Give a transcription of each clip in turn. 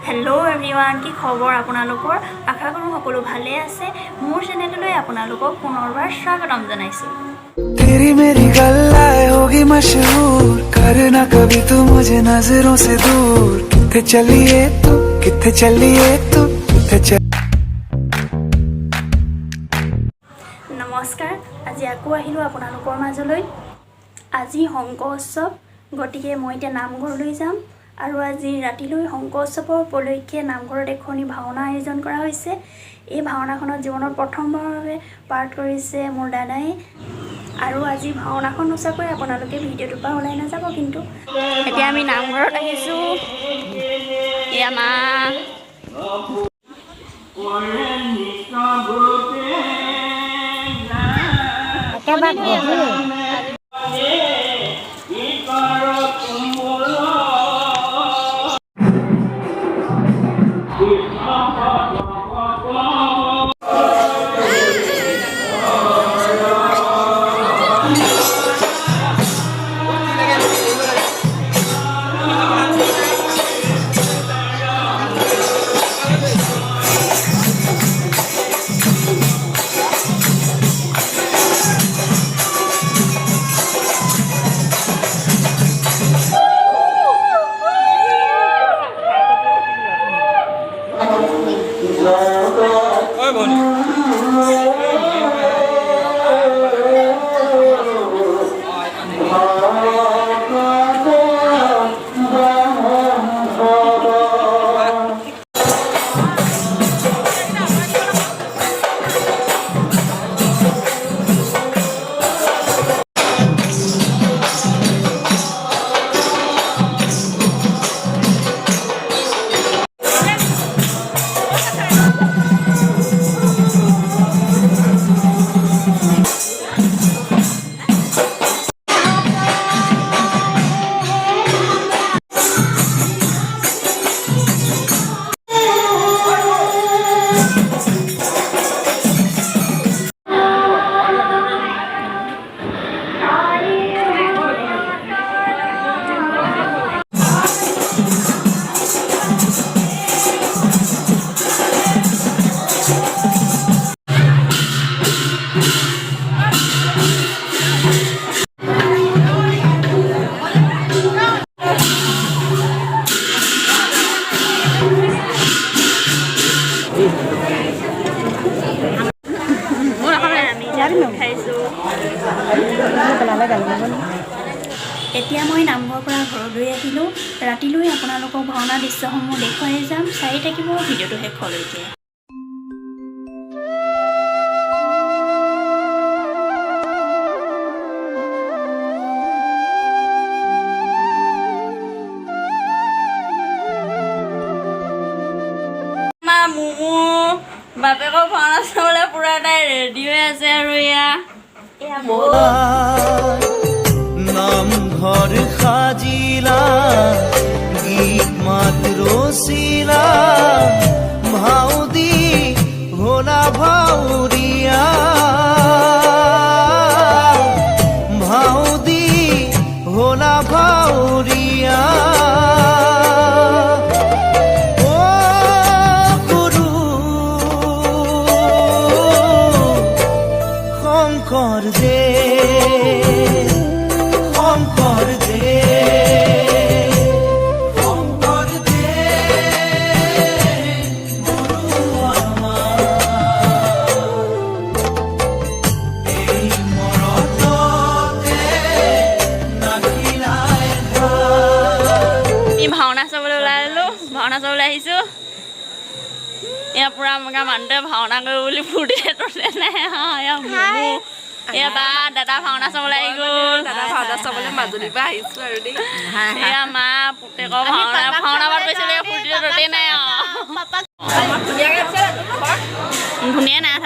hello everyone की खबर आपनालोকৰ आशा करूँ সকলো ভালে আছে মোৰ চেনেললৈ আপোনালোকক পুনৰবাৰ স্বাগতম জনাইছো तेरी मेरी गल्लाएं होगी मशहूर करना कभी तू मुझे नजरों से दूर किथे चलिए तू किथे चलिए तू किथे चल नमस्कार আজি আকৌ আহিলো আপোনালোকৰ মাজলৈ আজি শংক উৎসৱ গটিকে মই এতিয়া নামঘৰলৈ যাম আৰু আজি ৰাতিলৈ শংক উৎসৱৰ উপলক্ষে নামঘৰত এখনি ভাওনা আয়োজন কৰা হৈছে এই ভাওনাখনত জীৱনৰ প্ৰথমবাৰভাৱে পাৰ্ট কৰিছে মোৰ দাদাই আৰু আজি ভাওনাখন নচাকৈ আপোনালোকে ভিডিঅ'টো পা ওলাই নাযাব কিন্তু এতিয়া আমি নামঘৰত আহিছো এয়া মা এতিয়া মই নামঘৰৰ পৰা ঘৰলৈ আহিলোঁ ৰাতিলৈ আপোনালোকক ভাওনা দৃশ্যসমূহ দেখুৱাই যাম চাই থাকিব ভিডিঅ'টো শেষলৈকে বাপেকৰ ভাওনা চাবলৈ পুৰা তাই ৰেডি হৈ আছে আৰু নামঘৰ সাজিলা গীত মাত ৰচিলা ভাও দি ভোলা ভাউৰিয়া ভাও দি ভোলা ভাউৰিয়া শংকৰ দে শংকৰ দে শংকৰ দে গুৰু আমাৰ এই মৰততে নাখিলাই আমি ভাওনা চাবলৈ ওলাই আহিলোঁ ভাওনা চাবলৈ আহিছোঁ এয়া পুৰা মগা মানুহটোৱে ভাওনা কৰিব বুলি ফূৰ্তিতে ততে নাই এয়া বা দাদা ভাওনা চাবলৈ আহি গ'ল দাদা ভাওনা চাবলৈ মাজুলীৰ পৰা আহিছোঁ আৰু দেই এয়া মা পুতেকৰ ভাওনা বাদ গৈছিলে ফূৰ্তিতে ততে নাই ধুনীয়া নাই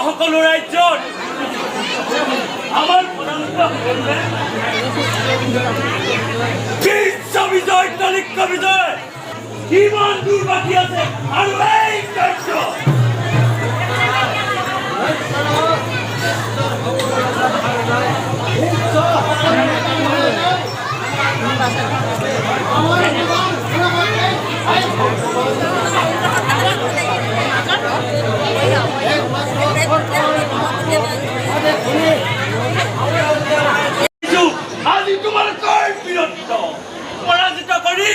সকলো ৰাজ্যত আমাৰ বিশ্ব বিজয় তলিক্য বিজয় কিমান দূৰ বাকী আছে আৰু এই কাৰ্য আজি তোমালোকৰ বীৰত্ব পৰাজিত কৰি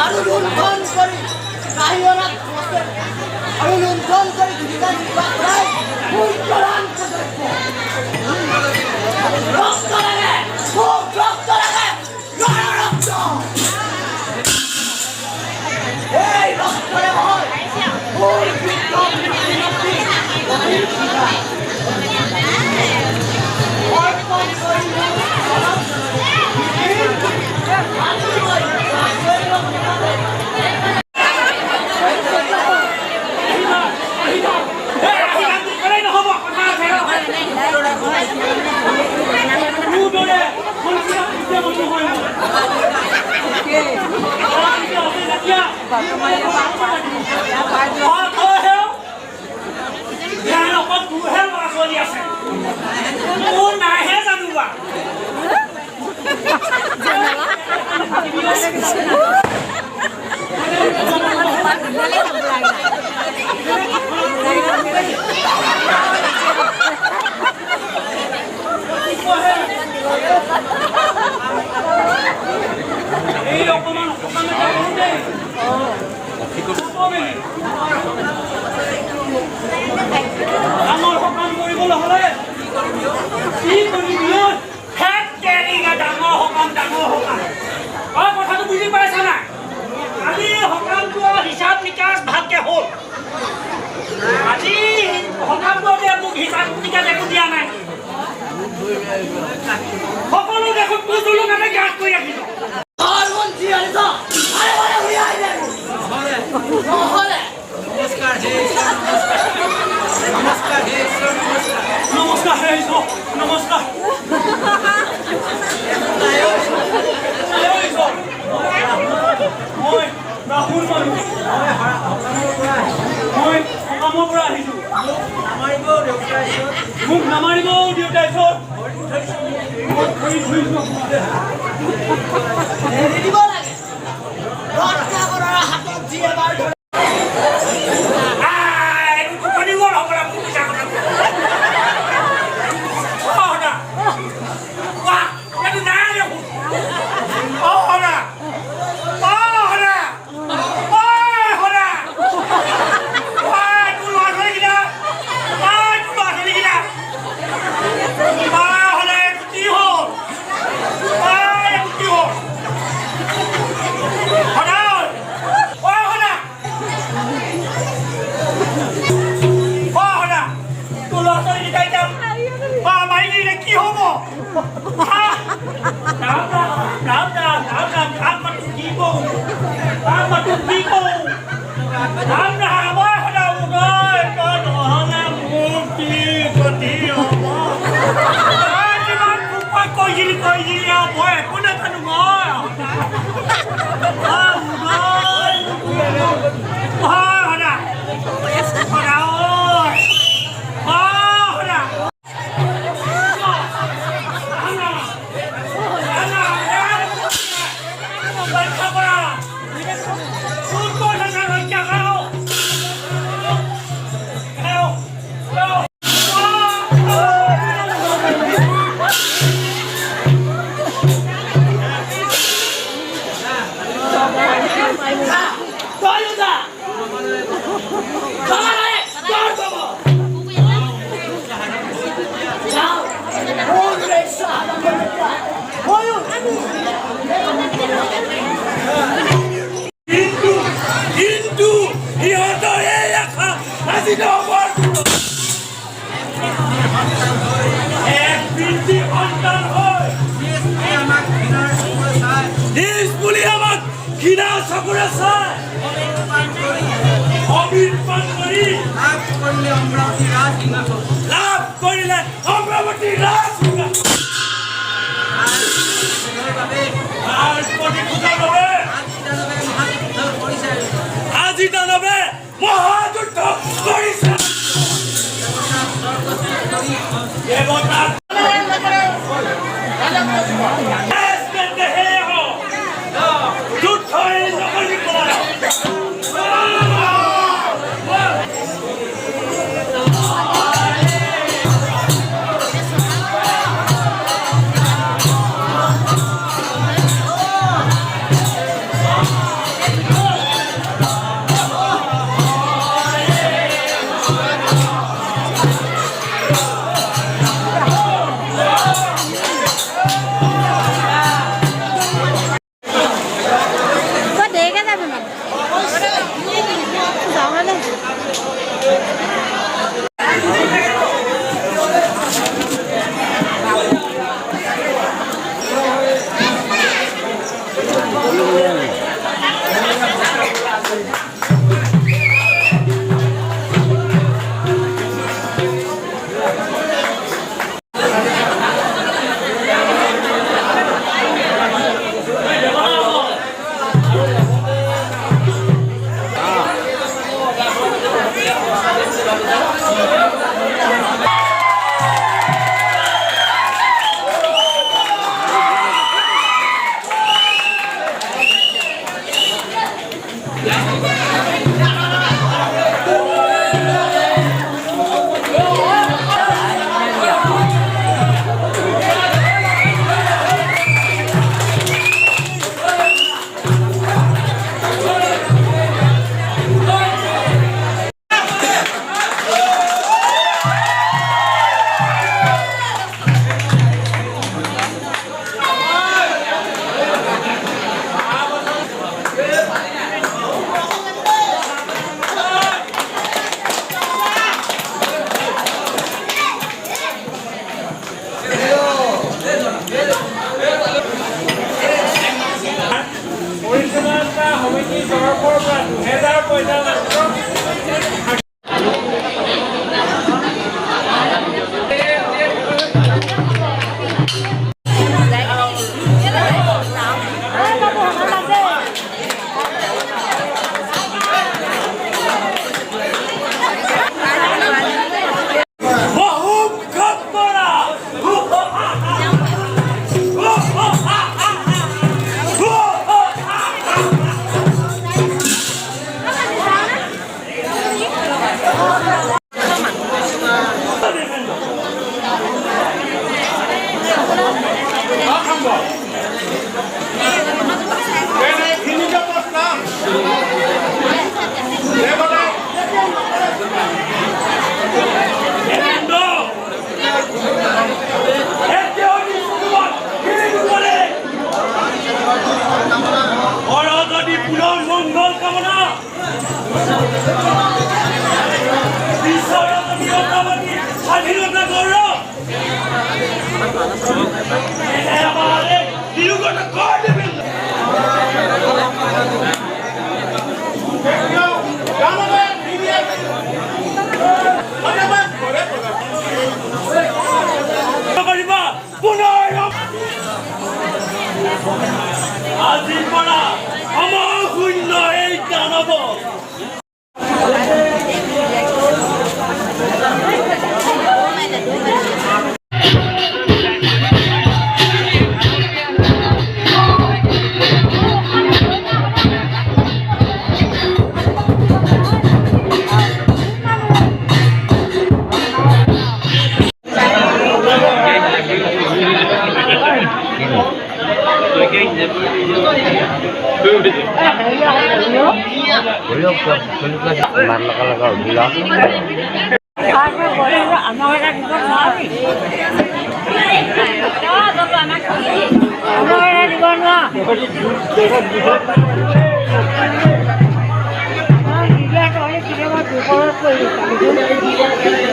আৰু লুণ্ঠন কৰি বাহিৰত কথাটো বুজি পাইছা নাই আজি সকামটো হিচাপ নিকাচ ভালকে হ'ল আজি সকামটোতে মোক হিচাপ নিকাচ একো দিয়া নাই সকলো দেখোন বুজলো কাৰণে গাছ কৰি ৰাখিছ নমস্কাৰ হে ঈশ্বৰ নমস্কাৰ মই ৰাহুল মানুহ মই সকামৰ পৰা আহিছোঁ মোক নামাৰিব দেউতাই চব আজি দানৱে মহাযুদ্ধ কৰিছে স্বাধীনতা গৌৰব আজিৰ পৰা আমাৰ শূন্য এই দানৱ Kita